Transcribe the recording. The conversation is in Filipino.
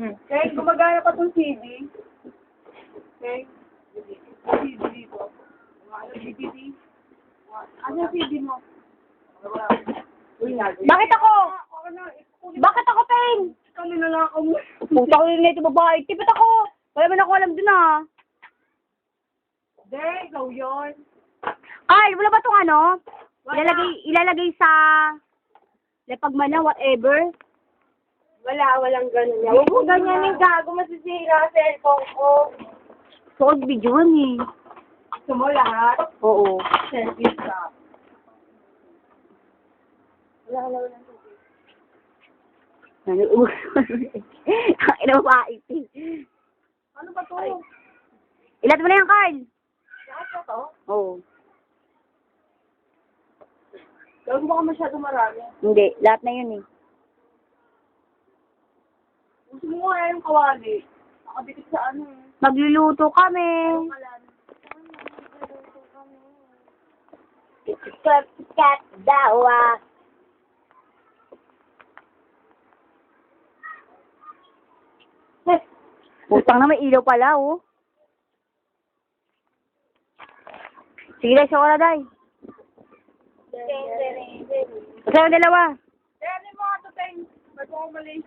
Kaya gumagana pa tong CD. Okay? CD dito. Ano DVD? Ano yung CD mo? Bakit ako? Bakit ako, Pen? Ikaw nilalakaw mo. Puta ko yun na ito babae. Tipit ako. Wala man ako alam dun ah. Hindi, ikaw yun. Carl, wala ba itong ano? Ilalagay sa lepagman na, whatever. Walang ganun yan. Huwag mo ganyan yung gago, masisira sa cellphone ko. So, video eh. Gusto mo lahat? Oo. Selfie ka. Wala. Ang ina ba ito? Ano ba to? Ilat mo na yan, Carl. Lahat na to? Oo. Gawin mo ka masyado marami. Hindi, lahat na yun eh. Gusto mo nga yung kawali. Nakadikit sa ano eh. Magluluto kami. Kat daw ah. Putang na, may ilaw pala oh. Sige, Day, siya ko na, Day. Kasi ang dalawa. Kaya ano yung mga to, Teng? Ba't mo ako mali?